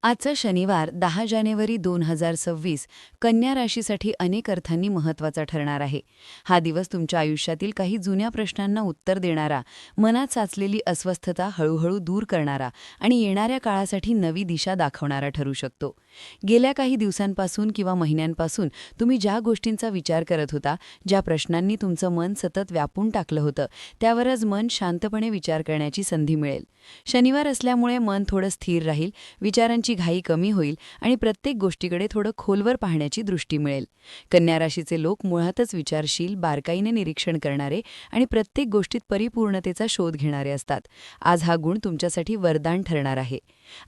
आजचा शनिवार 10 जानेवारी 2026 कन्या राशीसाठी अनेक अर्थांनी महत्त्वाचा ठरणार आहे. हा दिवस तुमच्या आयुष्यातील काही जुन्या प्रश्नांना उत्तर देणारा, मनात साचलेली अस्वस्थता हळूहळू दूर करणारा आणि येणाऱ्या काळासाठी नवी दिशा दाखवणारा ठरू शकतो. गेल्या काही दिवसांपासून किंवा महिन्यांपासून तुम्ही ज्या गोष्टींचा विचार करत होता, ज्या प्रश्नांनी तुमचं मन सतत व्यापून टाकलं होतं, त्यावरच मन शांतपणे विचार करण्याची संधी मिळेल. शनिवार असल्यामुळे मन थोडं स्थिर राहील, विचारांची घाई कमी होईल आणि प्रत्येक गोष्टीकडे थोडं खोलवर पाहण्याची दृष्टी मिळेल. कन्या राशीचे लोक मुळातच विचारशील, बारकाईने निरीक्षण करणारे आणि प्रत्येक गोष्टीत परिपूर्णतेचा शोध घेणारे असतात. आज हा गुण तुमच्यासाठी वरदान ठरणार आहे.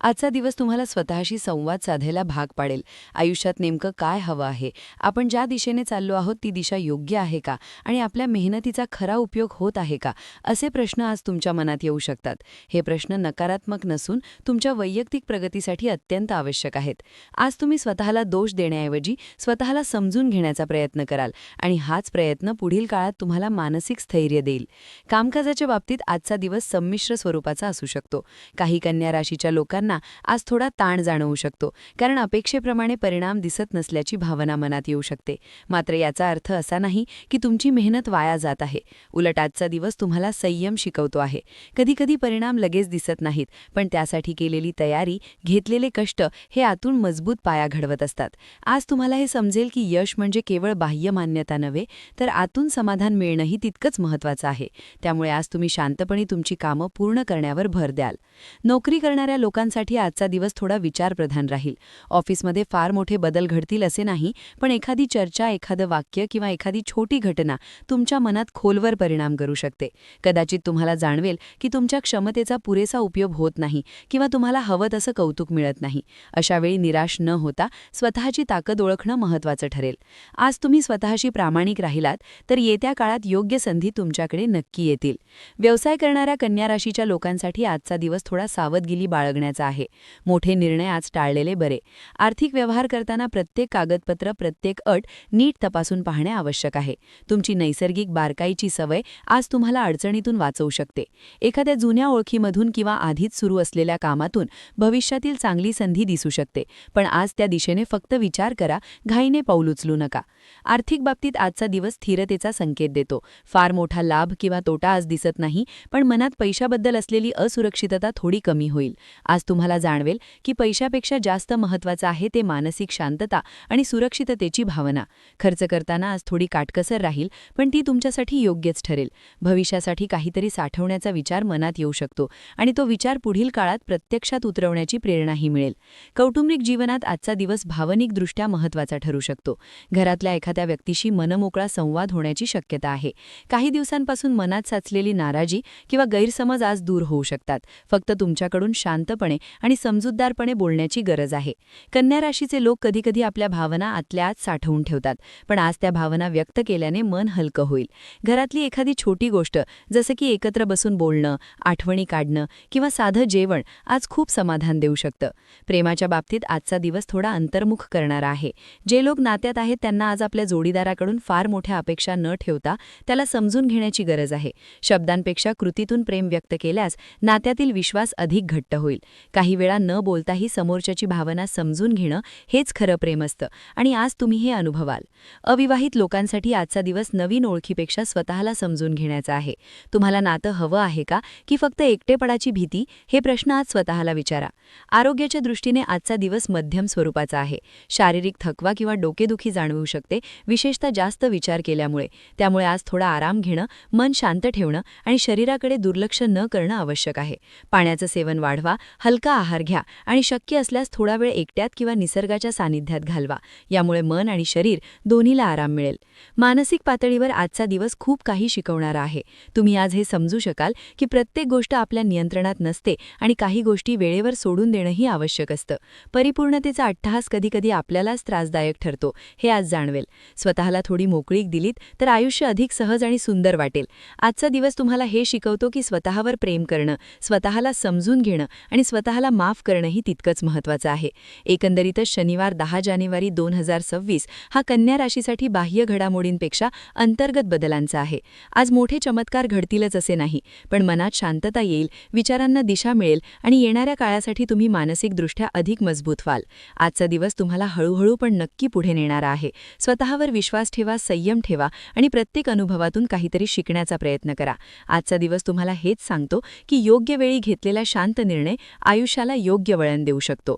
आजचा दिवस तुम्हाला स्वतःशी संवाद साधायला भाग पाडेल. आयुष्यात नेमकं काय हवं आहे, आपण ज्या दिशेने चाललो आहोत ती दिशा योग्य आहे का आणि आपल्या मेहनतीचा खरा उपयोग होत आहे का, असे प्रश्न आज तुमच्या मनात येऊ शकतात. हे प्रश्न नकारात्मक नसून तुमच्या वैयक्तिक प्रगतीसाठी अत्यंत आवश्यक आहेत. आज तुम्ही स्वतःला दोष देण्याऐवजी स्वतःला समजून घेण्याचा प्रयत्न कराल आणि हाच प्रयत्न पुढील काळात तुम्हाला मानसिक स्थैर्य देईल. कामकाजाच्या बाबतीत आजचा दिवस संमिश्र स्वरूपाचा असू शकतो. काही कन्या राशीच्या लोकांना आज थोडा ताण जाणवू शकतो, कारण अपेक्षेप्रमाणे परिणाम दिसत नसल्याची भावना मनात येऊ शकते. मात्र याचा अर्थ असा नाही की तुमची मेहनत वाया जात आहे. उलट आजचा दिवस तुम्हाला संयम शिकवतो आहे. कधीकधी परिणाम लगेच दिसत नाहीत, पण त्यासाठी केलेली तयारी, घेतलेले कष्ट हे आतून मजबूत पाया घडवत असतात. आज तुम्हाला हे समजेल की यश म्हणजे केवळ बाह्य मान्यता नव्हे, तर आतून समाधान मिळणंही तितकंच महत्त्वाचं आहे. त्यामुळे आज तुम्ही शांतपणे तुमची कामं पूर्ण करण्यावर भर द्याल. नोकरी करणाऱ्या लोकांसाठी आजचा दिवस थोडा विचारप्रधान राहील. ऑफिसमध्ये फार मोठे बदल घडतील असे नाही, पण एखादी चर्चा, एखादं वाक्य किंवा एखादी छोटी घटना तुमच्या मनात खोलवर परिणाम करू शकते. कदाचित तुम्हाला जाणवेल की तुमच्या क्षमतेचा पुरेसा उपयोग होत नाही किंवा तुम्हाला हवं तसं कौतुक मिळत नाही. अशावेळी निराश न होता स्वतःची ताकद ओळखणं महत्त्वाचं ठरेल. आज तुम्ही स्वतःशी प्रामाणिक राहिलात तर येत्या काळात योग्य संधी तुमच्याकडे नक्की येतील. व्यवसाय करणाऱ्या कन्या राशीच्या लोकांसाठी आजचा दिवस थोडा सावधगिरी बाळगण्याचा आहे. मोठे निर्णय आज टाळलेले बरे. आर्थिक व्यवहार करताना प्रत्येक कागदपत्र, प्रत्येक अट नीट तपासून पाहणे आवश्यक आहे. तुमची नैसर्गिक बारकाईची सवय आज तुम्हाला अडचणीतून वाचवू शकते. एखाद्या जुन्या ओळखीमधून किंवा आधीच सुरू असलेल्या कामातून भविष्यातील चांगली संधी दिसू शकते, पण आज त्या दिशेने फक्त विचार करा, घाईने पाऊल उचलू नका. आर्थिक बाबतीत आजचा दिवस स्थिरतेचा संकेत देतो. फार मोठा लाभ किंवा तोटा आज दिसत नाही, पण मनात पैशाबद्दल असलेली असुरक्षितता थोडी कमी होईल. आज तुम्हाला जाणवेल की पैशापेक्षा जास्त महत्त्वाचं आहे ते मानसिक शांतता आणि सुरक्षिततेची भावना. खर्च करताना आज थोडी काटकसर राहील, पण ती तुमच्यासाठी योग्यच ठरेल. भविष्यासाठी काहीतरी साठवण्याचा विचार मनात येऊ शकतो आणि तो विचार पुढील काळात प्रत्यक्षात उतरवण्याची प्रेरणाही मिळेल. कौटुंबिक जीवनात आजचा दिवस भावनिकदृष्ट्या महत्त्वाचा ठरू शकतो. घरातल्या एखाद्या व्यक्तीशी मनमोकळा संवाद होण्याची शक्यता आहे. काही दिवसांपासून मनात साचलेली नाराजी किंवा गैरसमज आज दूर होऊ शकतात. फक्त तुमच्याकडून शांतपणे आणि समजूतदारपणे बोलण्याची गरज आहे. कन्या राशीचे लोक कधीकधी आपल्या भावना आतल्या आत साठवून ठेवतात, पण आज त्या भावना व्यक्त केल्याने मन हलकं होईल. घरातली एखादी छोटी गोष्ट, जसं की एकत्र बसून बोलणं, आठवणी काढणं किंवा साधं जेवण आज खूप समाधान देऊ शकतं. प्रेमाच्या बाबतीत आजचा दिवस थोडा अंतर्मुख करणारा आहे. जे लोक नात्यात आहेत त्यांना आज आपल्या जोडीदाराकडून फार मोठ्या अपेक्षा न ठेवता त्याला समजून घेण्याची गरज आहे. शब्दांपेक्षा कृतीतून प्रेम व्यक्त केल्यास नात्यातील विश्वास अधिक घट्ट होईल. काही वेळा न बोलताही समोरच्याची भावना समजून घेणं हेच खरं प्रेम असतं आणि आज तुम्ही हे अनुभवाल. अविवाहित लोकांसाठी आजचा दिवस नवीन ओळखीपेक्षा स्वतःला समजून घेण्याचा आहे. तुम्हाला नातं हवं आहे का की फक्त एकटेपणाची भीती, हे प्रश्न आज स्वतःला विचारा. आरोग्याच्या दृष्टीने आजचा दिवस मध्यम स्वरूपाचा आहे. शारीरिक थकवा किंवा डोकेदुखी जाणवू शकते, विशेषतः जास्त विचार केल्यामुळे. त्यामुळे आज थोडा आराम घेणं, मन शांत ठेवणं आणि शरीराकडे दुर्लक्ष न करणं आवश्यक आहे. पाण्याचं सेवन वाढवा, हलका आहार घ्या आणि शक्य असल्यास थोडा वेळ एकट्यात किंवा निसर्गाच्या सानिध्यात घालवा. यामुळे मन आणि शरीर दोन्हीला आराम मिळेल. मानसिक पातळीवर आजचा दिवस खूप काही शिकवणारा आहे. तुम्ही आज हे समजू शकाल की प्रत्येक गोष्ट आपल्या नियंत्रणात नसते आणि काही गोष्टी वेळेवर सोडून देणंही आवश्यक असतं. परिपूर्णतेचा अट्टहास कधीकधी आपल्यालाच त्रासदायक ठरतो, हे आज जाणवेल. स्वतःला थोडी मोकळीक दिलीत तर आयुष्य अधिक सहज आणि सुंदर वाटेल. आजचा दिवस तुम्हाला हे शिकवतो की स्वतःवर प्रेम करणं, स्वतःला समजून घेणं आणि स्वतःला माफ करणंही तितकंच महत्त्वाचं आहे. एकंदरीतच शनिवार 10 जानेवारी 2026 हा कन्या राशीसाठी बाह्य घडामोडींपेक्षा अंतर्गत बदलांचा आहे. आज मोठे चमत्कार घडतीलच असे नाही, पण मनात शांतता येईल, विचारांना दिशा मिळेल आणि येणाऱ्या काळासाठी तुम्ही मानसिकदृष्ट्या अधिक मजबूत व्हाल. आजचा दिवस तुम्हाला हळूहळू पण नक्की पुढे नेणारा आहे. स्वतःवर विश्वास ठेवा, संयम ठेवा आणि प्रत्येक अनुभवातून काहीतरी शिकण्याचा प्रयत्न करा. आजचा दिवस तुम्हाला हेच सांगतो की योग्य वेळी घेतलेला शांत निर्णय आयुष्याला योग्य वळण देऊ शकतो.